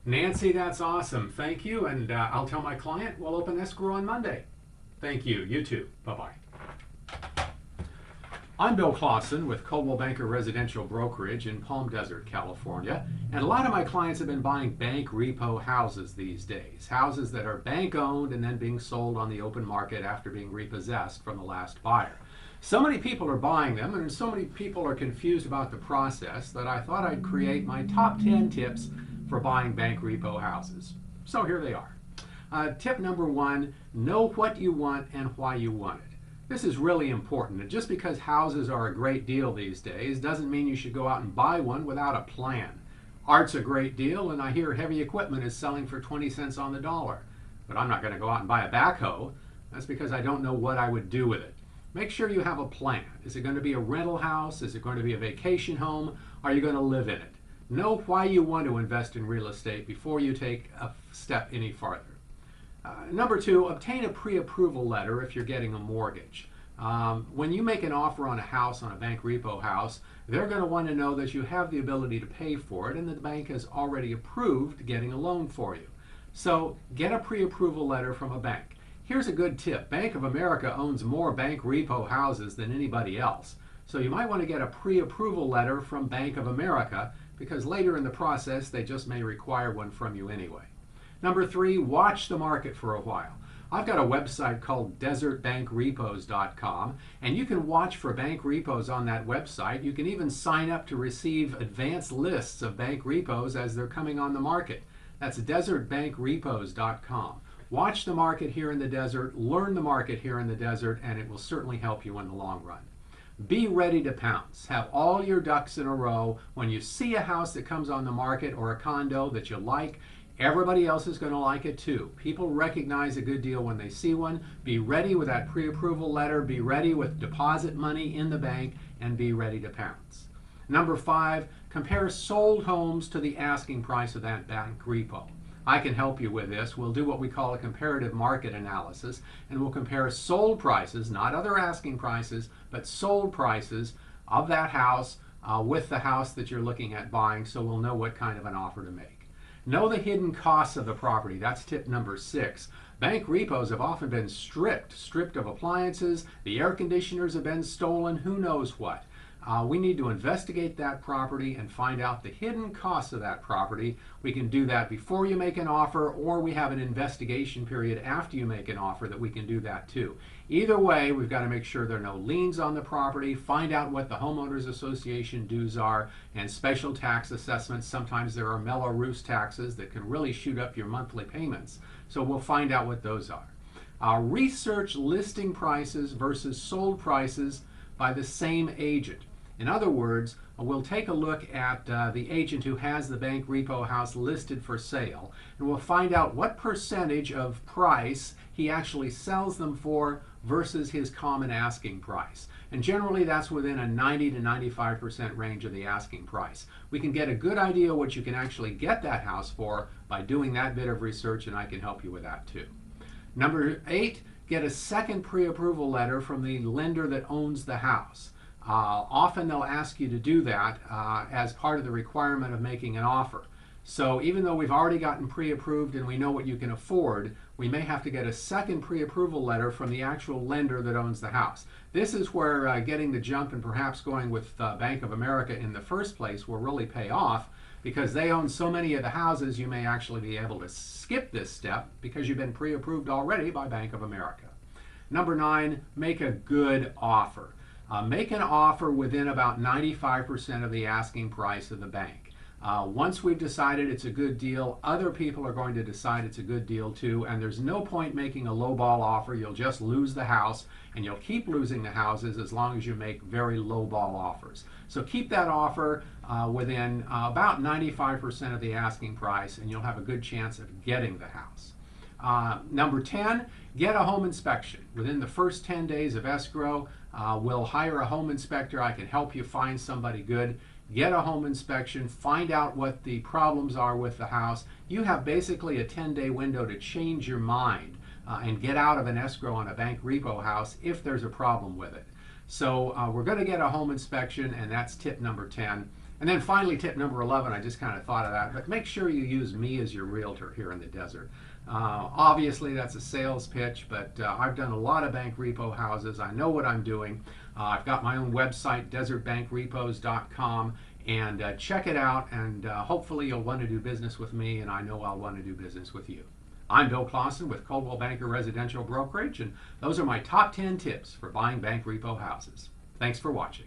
Nancy, that's awesome. Thank you. And I'll tell my client we'll open escrow on Monday. Thank you. You too. Bye-bye. I'm Bill Clausen with Coldwell Banker Residential Brokerage in Palm Desert, California. And a lot of my clients have been buying bank repo houses these days. Houses that are bank owned and then being sold on the open market after being repossessed from the last buyer. So many people are buying them and so many people are confused about the process that I thought I'd create my top 10 tips for buying bank repo houses. So here they are. Tip number one, know what you want and why you want it. This is really important. And just because houses are a great deal these days doesn't mean you should go out and buy one without a plan. Art's a great deal, and I hear heavy equipment is selling for 20 cents on the dollar. But I'm not going to go out and buy a backhoe. That's because I don't know what I would do with it. Make sure you have a plan. Is it going to be a rental house? Is it going to be a vacation home? Are you going to live in it? Know why you want to invest in real estate before you take a step any farther. Number two, obtain a pre-approval letter if you're getting a mortgage. When you make an offer on a house, on a bank repo house, they're going to want to know that you have the ability to pay for it and that the bank has already approved getting a loan for you. So get a pre-approval letter from a bank. Here's a good tip. Bank of America owns more bank repo houses than anybody else. So you might want to get a pre-approval letter from Bank of America because later in the process they just may require one from you anyway. Number three, watch the market for a while. I've got a website called desertbankrepos.com, and you can watch for bank repos on that website. You can even sign up to receive advanced lists of bank repos as they're coming on the market. That's desertbankrepos.com. Watch the market here in the desert, learn the market here in the desert, and it will certainly help you in the long run. Be ready to pounce. Have all your ducks in a row. When you see a house that comes on the market or a condo that you like, everybody else is going to like it too. People recognize a good deal when they see one. Be ready with that pre-approval letter. Be ready with deposit money in the bank, and be ready to pounce. Number five, compare sold homes to the asking price of that bank repo. I can help you with this. We'll do what we call a comparative market analysis, and we'll compare sold prices, not other asking prices, but sold prices of that house with the house that you're looking at buying, so we'll know what kind of an offer to make. Know the hidden costs of the property. That's tip number 6. Bank repos have often been stripped of appliances. The air conditioners have been stolen. Who knows what? We need to investigate that property and find out the hidden costs of that property. We can do that before you make an offer, or we have an investigation period after you make an offer that we can do that too. Either way, we've got to make sure there are no liens on the property, find out what the homeowners association dues are, and special tax assessments. Sometimes there are mellow roost taxes that can really shoot up your monthly payments. So we'll find out what those are. Research listing prices versus sold prices by the same agent. In other words, we'll take a look at the agent who has the bank repo house listed for sale, and we'll find out what percentage of price he actually sells them for versus his common asking price. And generally that's within a 90 to 95% range of the asking price. We can get a good idea what you can actually get that house for by doing that bit of research, and I can help you with that too. Number 8, get a second pre-approval letter from the lender that owns the house. Often they'll ask you to do that as part of the requirement of making an offer. So even though we've already gotten pre-approved and we know what you can afford, we may have to get a second pre-approval letter from the actual lender that owns the house. This is where getting the jump and perhaps going with Bank of America in the first place will really pay off, because they own so many of the houses you may actually be able to skip this step because you've been pre-approved already by Bank of America. Number 9, make a good offer. Make an offer within about 95% of the asking price of the bank. Once we've decided it's a good deal, other people are going to decide it's a good deal too, and there's no point making a lowball offer. You'll just lose the house, and you'll keep losing the houses as long as you make very lowball offers. So keep that offer within about 95% of the asking price, and you'll have a good chance of getting the house. Number 10, get a home inspection. Within the first 10 days of escrow, we'll hire a home inspector. I can help you find somebody good. Get a home inspection, find out what the problems are with the house. You have basically a 10-day window to change your mind and get out of an escrow on a bank repo house if there's a problem with it. So we're going to get a home inspection, and that's tip number 10. And then finally, tip number 11, I just kind of thought of that, but make sure you use me as your realtor here in the desert. Obviously, that's a sales pitch, but I've done a lot of bank repo houses. I know what I'm doing. I've got my own website, desertbankrepos.com, and check it out, and hopefully you'll want to do business with me, and I know I'll want to do business with you. I'm Bill Clausen with Coldwell Banker Residential Brokerage, and those are my top 10 tips for buying bank repo houses. Thanks for watching.